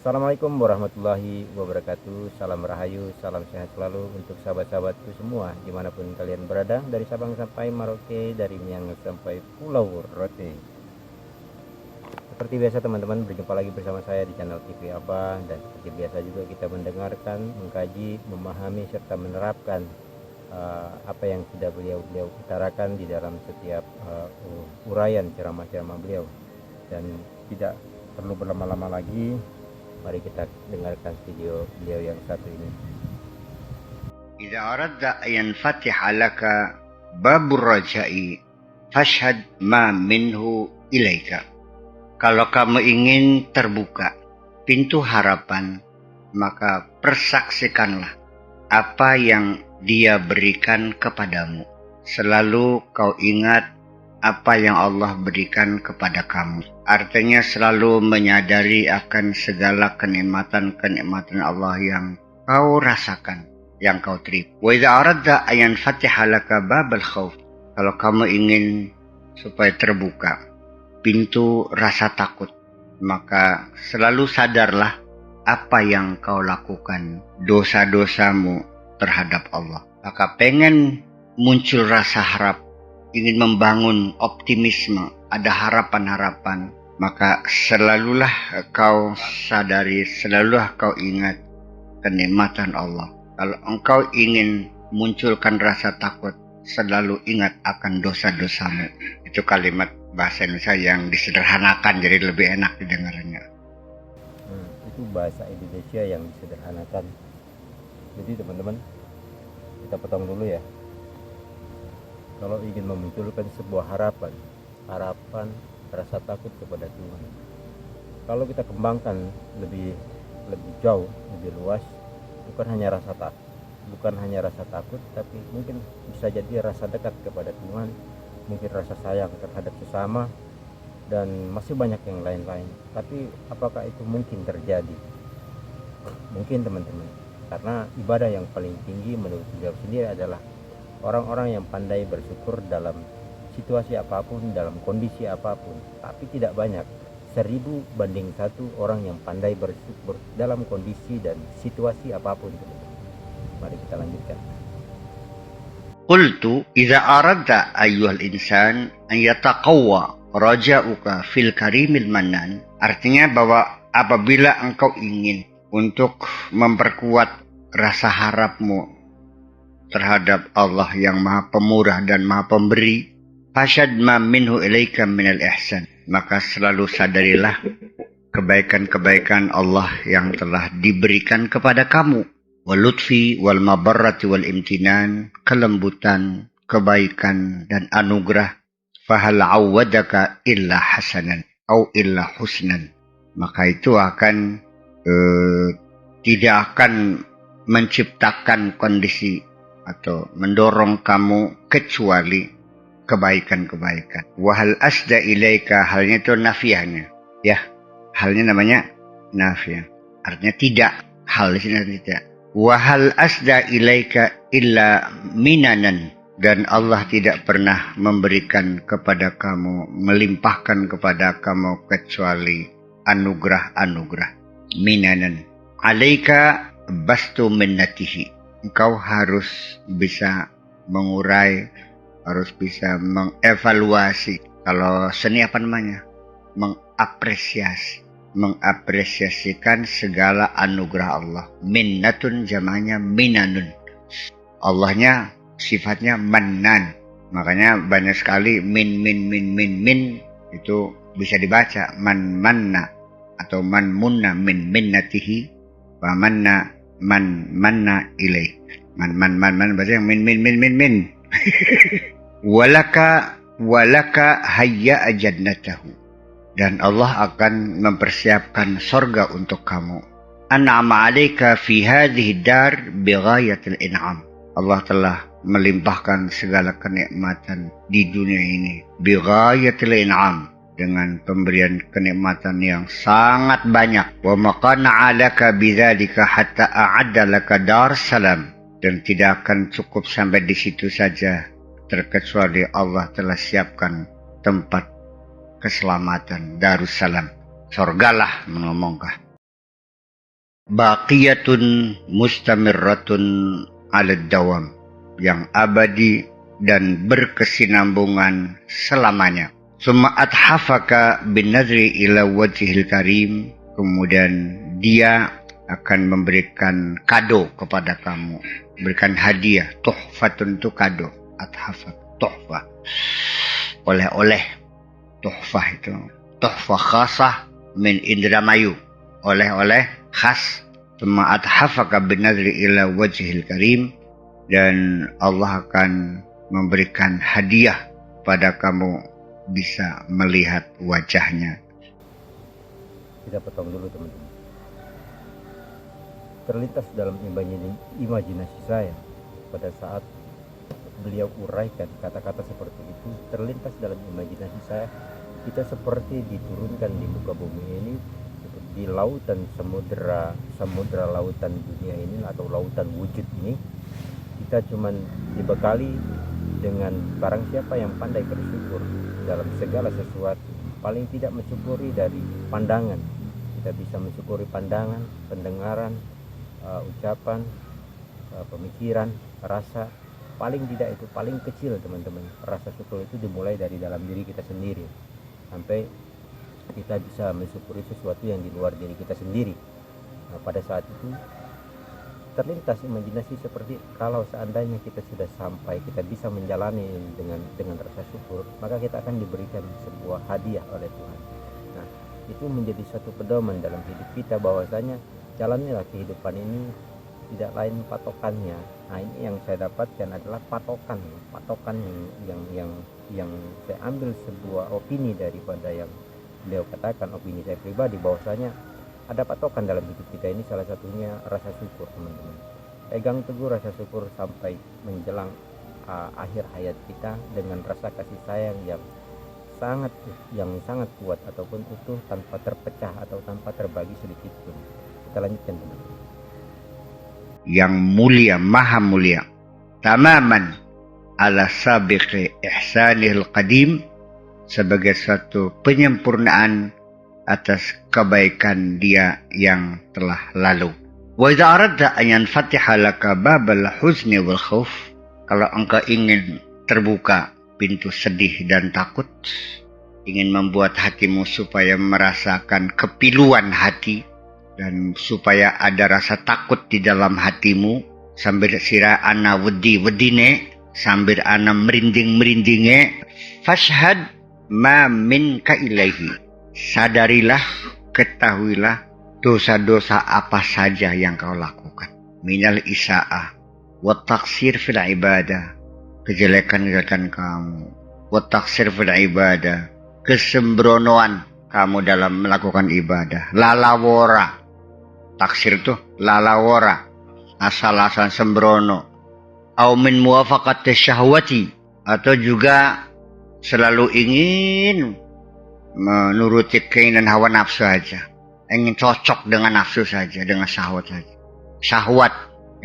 Assalamualaikum warahmatullahi wabarakatuh. Salam rahayu, salam sehat selalu untuk sahabat-sahabatku semua dimanapun kalian berada, dari Sabang sampai Merauke, dari Miangas sampai Pulau Rote. Seperti biasa teman-teman, berjumpa lagi bersama saya di channel TV Abah. Dan seperti biasa juga kita mendengarkan, mengkaji, memahami serta menerapkan apa yang sudah beliau utarakan di dalam setiap uraian ceramah-ceramah beliau. Dan tidak perlu berlama-lama lagi, mari kita dengarkan video beliau yang satu ini. Idza aradta an yanfatiha laka babur raja'i fashhad ma minhu ilaika. Kalau kamu ingin terbuka pintu harapan, maka persaksikanlah apa yang Dia berikan kepadamu. Selalu kau ingat apa yang Allah berikan kepada kamu. Artinya selalu menyadari akan segala kenikmatan-kenikmatan Allah yang kau rasakan, yang kau terima. Wa idza aradta an yanfatiha laka babal khauf. Kalau kamu ingin supaya terbuka pintu rasa takut, maka selalu sadarlah apa yang kau lakukan, dosa-dosamu terhadap Allah. Maka pengen muncul rasa harap, ingin membangun optimisme, ada harapan-harapan, maka selalulah kau sadari, selalulah kau ingat kenikmatan Allah. Kalau engkau ingin munculkan rasa takut, selalu ingat akan dosa-dosamu. Itu kalimat bahasa Indonesia yang disederhanakan jadi lebih enak didengarnya. Itu bahasa Indonesia yang disederhanakan. Jadi teman-teman, kita potong dulu ya. Kalau ingin memunculkan sebuah harapan, rasa takut kepada Tuhan, kalau kita kembangkan lebih jauh, lebih luas, bukan hanya rasa takut, tapi mungkin bisa jadi rasa dekat kepada Tuhan, mungkin rasa sayang terhadap sesama, dan masih banyak yang lain-lain. Tapi apakah itu mungkin terjadi? Mungkin teman-teman, karena ibadah yang paling tinggi menurut beliau sendiri adalah orang-orang yang pandai bersyukur dalam situasi apapun, dalam kondisi apapun. Tapi tidak banyak, 1000 banding 1 orang yang pandai bersyukur dalam kondisi dan situasi apapun. Mari kita lanjutkan. Qultu idza aradta ayyuhal insan an yataqawwa raja'uka fil karimil mannan. Artinya bahwa apabila engkau ingin untuk memperkuat rasa harapmu terhadap Allah yang Maha Pemurah dan Maha Pemberi, fashad ma minhu ilaika minal ihsan, maka selalu sadarilah kebaikan-kebaikan Allah yang telah diberikan kepada kamu. Wal lutfi wal mabarrati wal imtinan, kelembutan, kebaikan dan anugerah. Fahal awwadaka illa hasanan au illa husnan, maka itu akan tidak akan menciptakan kondisi atau mendorong kamu kecuali kebaikan-kebaikan. Wahal asda ilaika, halnya itu nafiahnya, ya, halnya namanya nafiah, artinya tidak, hal di sini tidak. Wahal asda ilaika illa minanan, dan Allah tidak pernah memberikan kepada kamu, melimpahkan kepada kamu kecuali anugerah-anugerah. Minanan alaika bastu minnatihi, engkau harus bisa mengurai, harus bisa mengevaluasi. Kalau seni apa namanya? Mengapresiasikan segala anugerah Allah. Minnatun jamanya minanun. Allahnya sifatnya mannan. Makanya banyak sekali min itu bisa dibaca man manna atau man munna min minnatihi wa manna man manna ilaih. Man baca yang min walaka hayya jannatahu, dan Allah akan mempersiapkan sorga untuk kamu. An'ama 'alaika fi hadhihi dar bighayatil in'am, Allah telah melimpahkan segala kenikmatan di dunia ini bighayatil in'am, dengan pemberian kenikmatan yang sangat banyak. Wa maqana 'alaka bidzalika hatta a'adda laka dar salam, dan tidak akan cukup sampai di situ saja, terkecuali Allah telah siapkan tempat keselamatan, Darussalam, sorgalah mengomongkah. baqiyatun mustamirratun 'ala dawam, yang abadi dan berkesinambungan selamanya. Summa athafaka bin nazri ila wajhil karim, kemudian dia akan memberikan kado kepada kamu, berikan hadiah. Tuhfatun itu kado, athafak tuhfah, oleh-oleh. Tuhfah itu tuhfah khasah min Indramayu, oleh-oleh khas. Summa athafaka bin nazri ila wajhil karim, dan Allah akan memberikan hadiah pada kamu bisa melihat wajahnya. Kita potong dulu teman-teman. Terlintas dalam imajinasi saya pada saat beliau uraikan kata-kata seperti itu, terlintas dalam imajinasi saya, kita seperti diturunkan di muka bumi ini, di lautan samudra lautan dunia ini atau lautan wujud ini. Kita cuman dibekali dengan barang siapa yang pandai bersyukur dalam segala sesuatu, paling tidak mensyukuri dari pandangan. Kita bisa mensyukuri pandangan, pendengaran, ucapan, pemikiran, rasa. Paling tidak itu paling kecil teman-teman. Rasa syukur itu dimulai dari dalam diri kita sendiri, sampai kita bisa mensyukuri sesuatu yang di luar diri kita sendiri. Nah, pada saat itu terlintas imajinasi seperti kalau seandainya kita sudah sampai, kita bisa menjalani dengan rasa syukur, maka kita akan diberikan sebuah hadiah oleh Tuhan. Nah, itu menjadi satu pedoman dalam hidup kita, bahwasanya jalanilah kehidupan ini tidak lain patokannya. Nah, ini yang saya dapatkan adalah patokan yang saya ambil sebuah opini daripada yang beliau katakan, opini saya pribadi, bahwasanya ada patokan dalam hidup kita ini, salah satunya rasa syukur teman-teman. Pegang teguh rasa syukur sampai menjelang akhir hayat kita dengan rasa kasih sayang yang sangat kuat ataupun utuh, tanpa terpecah atau tanpa terbagi sedikit pun. Kita lanjutkan teman-teman. Yang mulia, maha mulia, tamaman ala sabiqi ihsanihil qadim, sebagai suatu penyempurnaan atas kebaikan dia yang telah lalu. Wa idza aradta an yanfatiha laka babal huzni wal khauf, kalau engkau ingin terbuka pintu sedih dan takut, ingin membuat hatimu supaya merasakan kepiluan hati dan supaya ada rasa takut di dalam hatimu, sambil sira ana wedi-wedine, sambil ana merinding-merindinge, fashhad ma minka ilaihi, sadarilah, ketahuilah dosa-dosa apa saja yang kau lakukan. Minal isa'ah wa taksir fil ibadah, kejelekan-kejelekan kamu, wa taksir fil ibadah, kesembronoan kamu dalam melakukan ibadah, lalawora. Taksir itu lalawora, asal-asalan sembrono. Au min muwafaqati syahwati, atau juga selalu ingin menuruti keinginan hawa nafsu saja, ingin cocok dengan nafsu saja, dengan syahwat saja. Syahwat,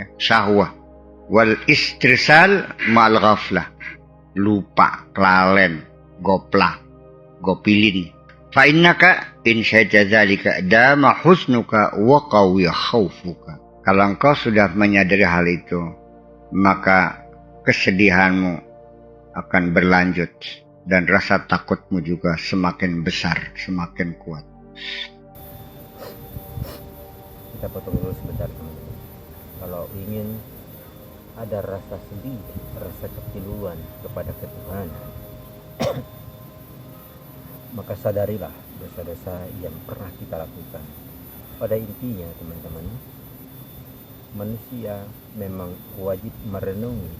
ya, syahwah. Wal istrisal ma'al ghaflah, lupa, kelalen, gopla, gopilin. Fa innaka in syahida dzalika dama husnuka wa qawiya khaufuka. Kalau engkau sudah menyadari hal itu, maka kesedihanmu akan berlanjut dan rasa takutmu juga semakin besar, semakin kuat. Kita potong dulu sebentar teman-teman. Kalau ingin ada rasa sedih, rasa kepiluan kepada ketuhanan, maka sadarilah dosa-dosa yang pernah kita lakukan. Pada intinya teman-teman, manusia memang wajib merenungi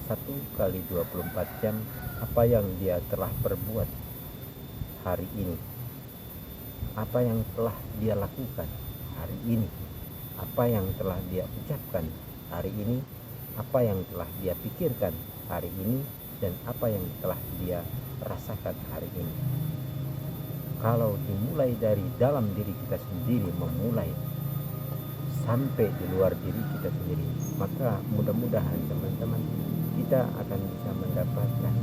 1 kali 24 jam apa yang dia telah perbuat hari ini, apa yang telah dia lakukan hari ini, apa yang telah dia ucapkan hari ini, apa yang telah dia pikirkan hari ini, dan apa yang telah dia rasakan hari ini. Kalau dimulai dari dalam diri kita sendiri, memulai sampai di luar diri kita sendiri, maka mudah-mudahan teman-teman kita akan bisa mendapatkan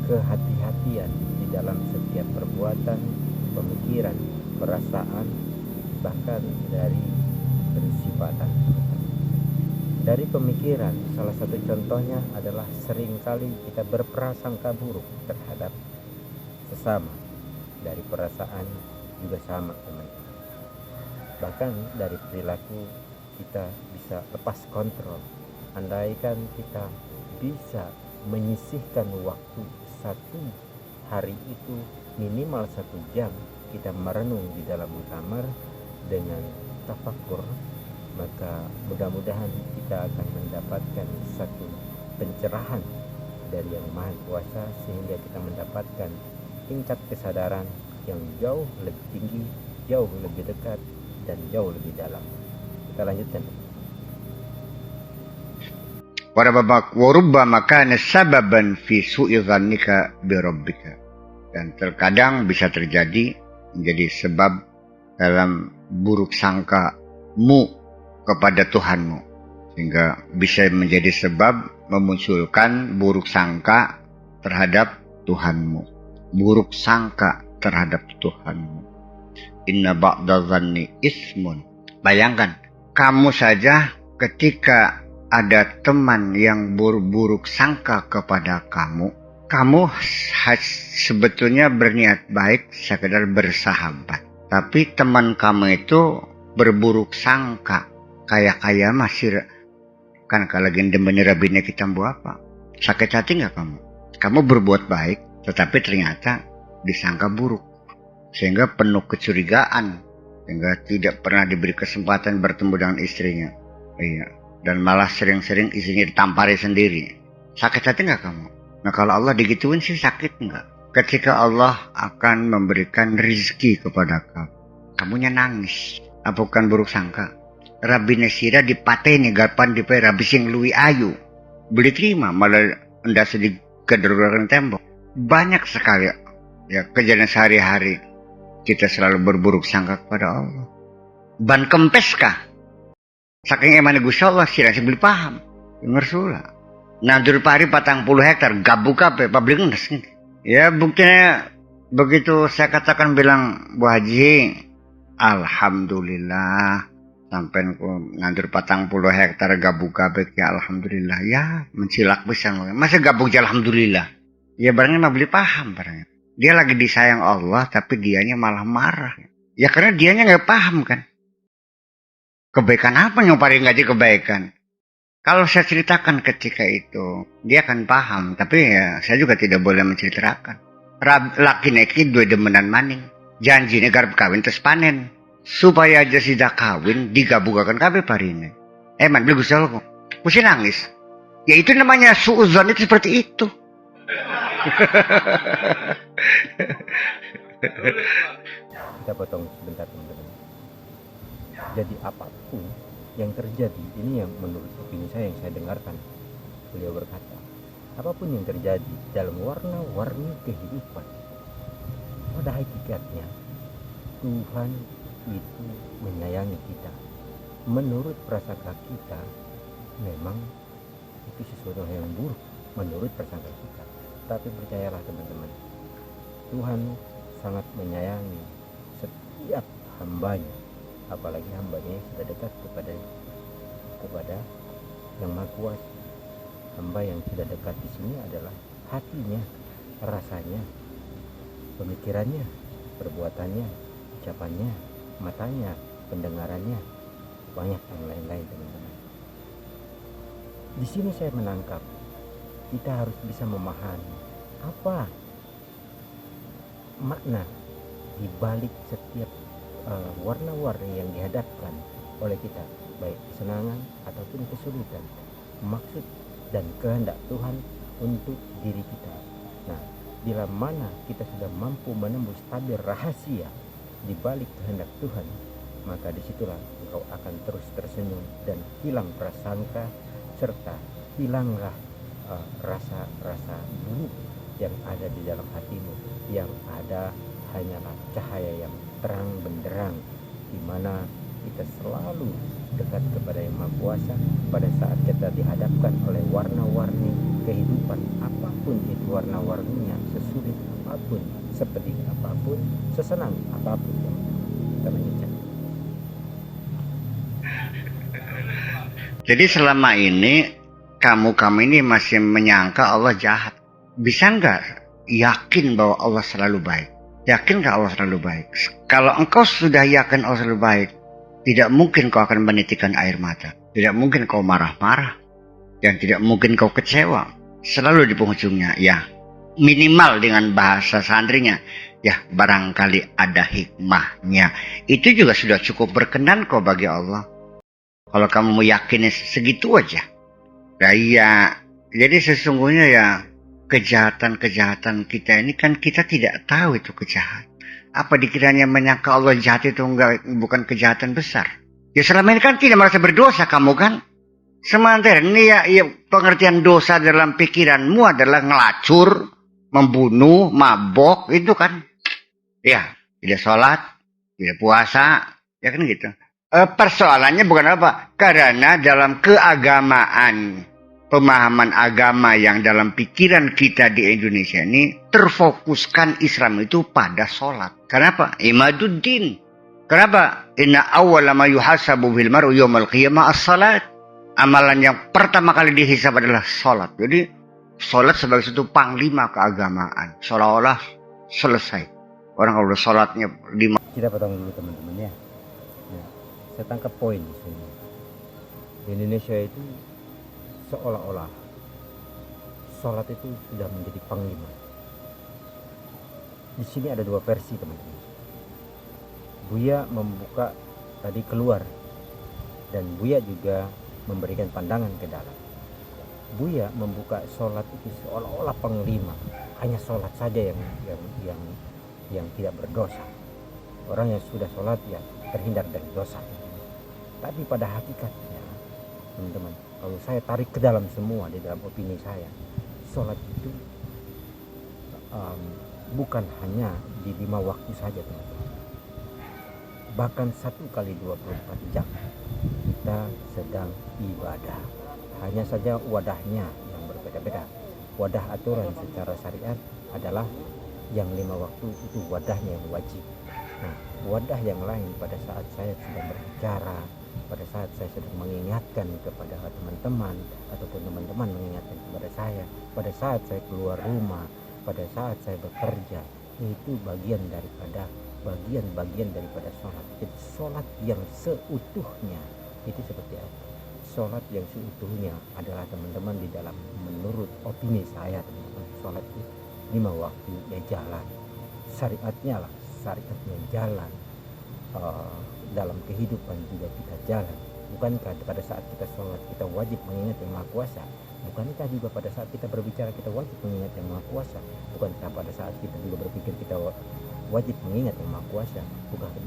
kehati-hatian di dalam setiap perbuatan, pemikiran, perasaan, bahkan dari bersifatan. Dari pemikiran, salah satu contohnya adalah seringkali kita berprasangka buruk terhadap sesama. Dari perasaan juga sama, teman-teman. Bahkan dari perilaku kita bisa lepas kontrol. Andaikan kita bisa menyisihkan waktu satu hari itu minimal 1 jam kita merenung di dalam kamar dengan tafakur, maka mudah-mudahan kita akan mendapatkan satu pencerahan dari Yang Maha Kuasa, sehingga kita mendapatkan tingkat kesadaran yang jauh lebih tinggi, jauh lebih dekat, dan jauh lebih dalam. Kita lanjutkan. Warubbama kana sababan fi su'i dhannika bi rabbika. Dan terkadang bisa terjadi menjadi sebab dalam buruk sangkamu kepada Tuhanmu, sehingga bisa menjadi sebab memunculkan buruk sangka terhadap Tuhanmu. Buruk sangka terhadap Tuhanmu. Inna ba'da dhanni ismun. Bayangkan, kamu saja ketika ada teman yang buruk sangka kepada kamu sebetulnya berniat baik sekedar bersahabat. Tapi teman kamu itu berburuk sangka. Kaya masih kan kalau legenda rabine kita buat apa? Sakit hati nggak kamu? Kamu berbuat baik, tetapi ternyata disangka buruk. Sehingga penuh kecurigaan. Sehingga tidak pernah diberi kesempatan bertemu dengan istrinya. Iya. Dan malah sering-sering istrinya ditampari sendiri. Sakit hati nggak kamu? Nah kalau Allah digituin sih sakit nggak? Ketika Allah akan memberikan rizki kepada kamu, kamunya nangis. Apa bukan buruk sangka? Rabi Nesira dipateni garpan dipe Rabi sing luwi ayu. Beli terima malah hendak sedih kedorong tembok. Banyak sekali ya kejadian sehari-hari kita selalu berburuk sangka kepada Allah. Ban kempes kah? Saking emane Gusti Allah sira beli paham. Ngersula. Nandur pari 40 hektar gabuk kabeh pabrik nges. Ya buktinya begitu saya katakan bilang Bu Haji, alhamdulillah sampai nandur 40 hektar gabuk kabeh ya alhamdulillah ya mencilak pisan. Masa gabuk ya alhamdulillah. Ya barangnya mah beli paham barangnya. Dia lagi disayang Allah tapi dianya malah marah. Ya karena dianya nggak paham kan. Kebaikan apa yang paling ngaji kebaikan? Kalau saya ceritakan ketika itu, dia akan paham. Tapi ya saya juga tidak boleh menceritakan. Laki neki dua demenan maning. Janji negar kawin terus panen. Supaya aja sidak kawin digabugakan kabeh parine. Man, beli Gusti Allah kok. Mesti nangis. Ya itu namanya suuzon itu seperti itu. Kita potong sebentar teman-teman. Jadi apapun yang terjadi, ini yang menurut opini saya yang saya dengarkan, beliau berkata, apapun yang terjadi dalam warna-warni kehidupan, pada hakikatnya Tuhan itu menyayangi kita. Menurut prasangka kita memang itu sesuatu yang buruk menurut prasangka kita, tapi percayalah teman-teman, Tuhan sangat menyayangi setiap hambanya, apalagi hambanya yang sudah dekat kepada Yang Maha Kuasa. Hamba yang sudah dekat di sini adalah hatinya, rasanya, pemikirannya, perbuatannya, ucapannya, matanya, pendengarannya, banyak yang lain-lain teman-teman. Di sini saya menangkap kita harus bisa memahami apa makna di balik setiap warna-warni yang dihadapkan oleh kita, baik kesenangan ataupun kesulitan, maksud dan kehendak Tuhan untuk diri kita. Nah, bila mana kita sudah mampu menembus tabir rahasia di balik kehendak Tuhan, maka disitulah engkau akan terus tersenyum dan hilang prasangka, serta hilanglah rasa-rasa buruk yang ada di dalam hatimu. Yang ada hanyalah cahaya yang terang benderang, di mana kita selalu dekat kepada Yang Maha Kuasa pada saat kita dihadapkan oleh warna-warni kehidupan, apapun itu warna-warninya, sesulit apapun, sepedih apapun, sesenang apapun. Kita lanjutkan. Jadi selama ini kamu ini masih menyangka Allah jahat. Bisa nggak yakin bahwa Allah selalu baik? Yakin nggak Allah selalu baik? Kalau engkau sudah yakin Allah selalu baik, tidak mungkin kau akan menitikkan air mata. Tidak mungkin kau marah-marah. Dan tidak mungkin kau kecewa. Selalu di penghujungnya, ya minimal dengan bahasa santrinya, ya barangkali ada hikmahnya. Itu juga sudah cukup berkenan kok bagi Allah. Kalau kamu mau yakin segitu aja. Nah iya, jadi sesungguhnya ya kejahatan-kejahatan kita ini kan kita tidak tahu itu kejahatan. Apa dikiranya menyangka Allah jahat itu bukan kejahatan besar? Ya selama ini kan tidak merasa berdosa kamu kan? Sementara ini ya pengertian dosa dalam pikiranmu adalah ngelacur, membunuh, mabok, itu kan. Ya, tidak sholat, tidak puasa, ya kan gitu. Persoalannya bukan apa? Karena dalam keagamaan, pemahaman agama yang dalam pikiran kita di Indonesia ini terfokuskan Islam itu pada sholat. Kenapa? Imaduddin. Kenapa? Inna awwala ma yuhasabu bil mar'u yawmal qiyamah as-salat. Amalan yang pertama kali dihisab adalah sholat. Jadi sholat sebagai satu panglima keagamaan. Seolah-olah selesai. Orang kalau udah sholatnya 5. Kita potong dulu teman-teman ya. Saya tangkap poin di sini. Di Indonesia itu seolah-olah sholat itu sudah menjadi panglima. Di sini ada dua versi teman-teman. Buya membuka tadi keluar dan Buya juga memberikan pandangan ke dalam. Buya membuka sholat itu seolah-olah panglima, hanya sholat saja yang tidak berdosa. Orang yang sudah sholat ya terhindar dari dosa. Tapi pada hakikatnya teman-teman, kalau saya tarik ke dalam semua di dalam opini saya, sholat itu bukan hanya di 5 waktu saja teman-teman. Bahkan 1 kali 24 jam kita sedang ibadah. Hanya saja wadahnya yang berbeda-beda. Wadah aturan secara syariat adalah yang 5 waktu itu wadahnya yang wajib. Nah, wadah yang lain pada saat saya sedang berbicara, pada saat saya sedang mengingatkan kepada teman-teman ataupun teman-teman mengingatkan kepada saya, pada saat saya keluar rumah, pada saat saya bekerja, itu bagian daripada sholat. Jadi sholat yang seutuhnya itu seperti apa? Sholat yang seutuhnya adalah teman-teman di dalam, menurut opini saya teman-teman, sholat itu 5 waktu ya jalan, syariatnya jalan, dalam kehidupan juga kita jalan. Bukankah pada saat kita sholat kita wajib mengingat Yang Maha Kuasa? Bukankah juga pada saat kita berbicara kita wajib mengingat Yang Maha Kuasa? Bukankah pada saat kita juga berpikir kita wajib mengingat Yang Maha Kuasa?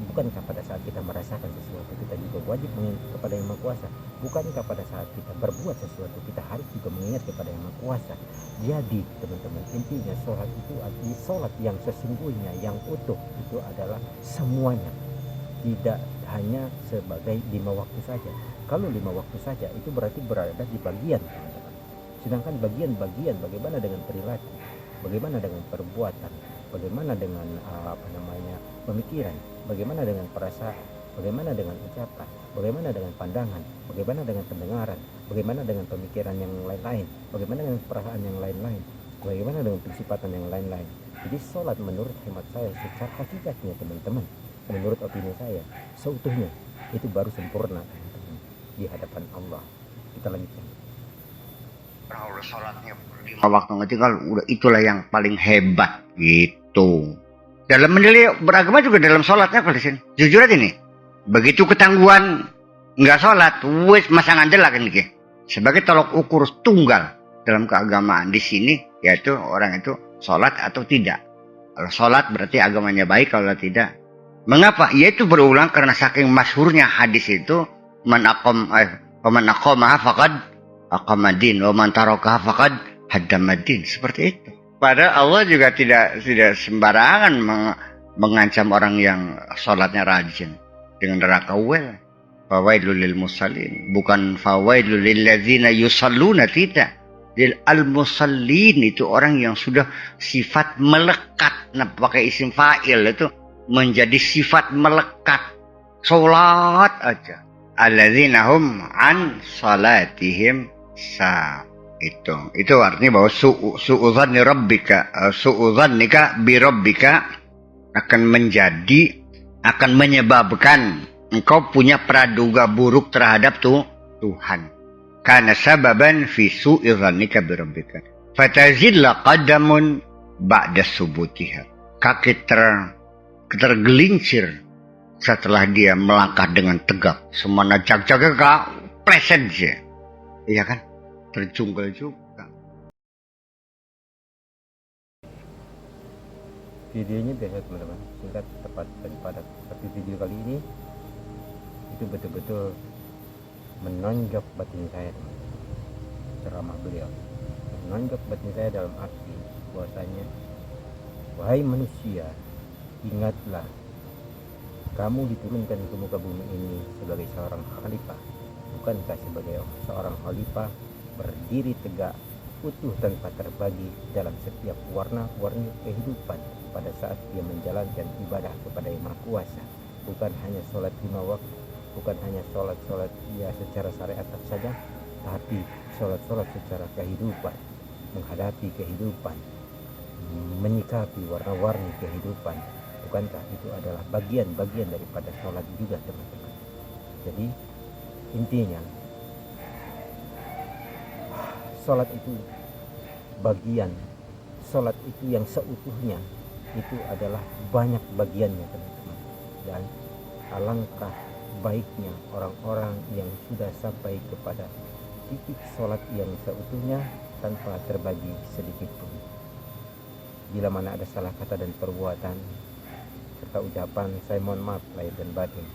Bukankah pada saat kita merasakan sesuatu kita juga wajib mengingat kepada Yang Maha Kuasa? Bukankah pada saat kita berbuat sesuatu kita harus juga mengingat kepada Yang Maha Kuasa? Jadi teman-teman, intinya sholat itu adalah sholat yang sesungguhnya, yang utuh itu adalah semuanya, tidak hanya sebagai 5 waktu saja. Kalau 5 waktu saja itu berarti berada di bagian teman-teman. Sedangkan bagian-bagian bagaimana dengan perilaku, bagaimana dengan perbuatan, bagaimana dengan pemikiran, bagaimana dengan perasaan, bagaimana dengan ucapan, bagaimana dengan pandangan, bagaimana dengan pendengaran, bagaimana dengan pemikiran yang lain-lain, bagaimana dengan perasaan yang lain-lain, bagaimana dengan persifatan yang lain-lain. Jadi sholat menurut hemat saya secara hakikatnya teman-teman, menurut opini saya seutuhnya itu baru sempurna teman-teman di hadapan Allah. Kita lanjutkan. Kalau sholatnya 5 waktu ngetinggal, udah itulah yang paling hebat gitu. Dalam menilai beragama juga dalam sholatnya kalau di sini. Jujur aja nih, begitu ketangguhan nggak sholat, wes masang andel kan gitu. Sebagai tolok ukur tunggal dalam keagamaan di sini, yaitu orang itu sholat atau tidak. Kalau sholat berarti agamanya baik, kalau tidak. Mengapa? Yaitu berulang karena saking masyhurnya hadis itu, man aqamaha faqad aqamadin wa man tarakaha faqad haddamadin. Seperti itu. Padahal Allah juga tidak sembarangan mengancam orang yang sholatnya rajin dengan neraka wel. Fawailul lil musallin, bukan fawailul lil ladzina yusalluna, tidak. Lil al musallin itu orang yang sudah sifat melekat. Nah, pakai isim fa'il itu menjadi sifat melekat. Sholat aja. alladzina hum an salatihim itu artinya bahwa su'udzanni rabbika su'udzannika bi rabbika akan menyebabkan engkau punya praduga buruk terhadap Tuhan. Karena sababan fi su'udzannika bi rabbika fatazilla qadamun ba'da subutiha. Kaki tergelincir setelah dia melangkah dengan tegak. Semana jag-jaga pleset aja. Iya kan? Terjungkel juga. Videonya biasa teman-teman, singkat, tepat, dan padat. Tapi video kali ini itu betul-betul menonjok batin saya, teman-teman. Ceramah beliau menonjok batin saya dalam arti bahwasanya, wahai manusia, ingatlah kamu diturunkan ke muka bumi ini sebagai seorang khalifah. Bukankah sebagai seorang khalifah berdiri tegak, utuh tanpa terbagi dalam setiap warna-warni kehidupan pada saat dia menjalankan ibadah kepada Yang Maha Kuasa? Bukan hanya sholat 5 waktu, bukan hanya sholat ya secara syariat saja, tapi sholat secara kehidupan, menghadapi kehidupan, menyikapi warna-warni kehidupan. Bukankah itu adalah bagian-bagian daripada sholat juga, teman-teman? Jadi intinya, sholat itu bagian, sholat itu yang seutuhnya itu adalah banyak bagiannya, teman-teman. Dan alangkah baiknya orang-orang yang sudah sampai kepada titik sholat yang seutuhnya tanpa terbagi sedikit pun. Bila mana ada salah kata dan perbuatan serta ucapan, saya mohon maaf lahir dan batin.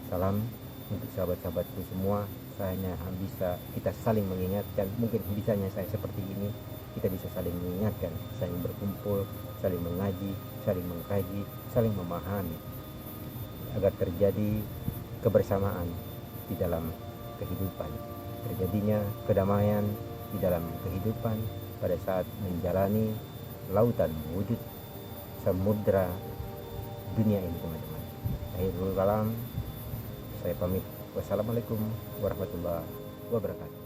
Salam untuk sahabat-sahabatku semua. Saya hanya bisa kita saling mengingatkan. Mungkin bisanya saya seperti ini, kita bisa saling mengingatkan, saling berkumpul, saling mengaji, saling mengkaji, saling memahami, agar terjadi kebersamaan di dalam kehidupan, terjadinya kedamaian di dalam kehidupan pada saat menjalani lautan wujud samudra dunia ini, teman-teman. Akhirul kalam, saya pamit. Wassalamualaikum warahmatullahi wabarakatuh.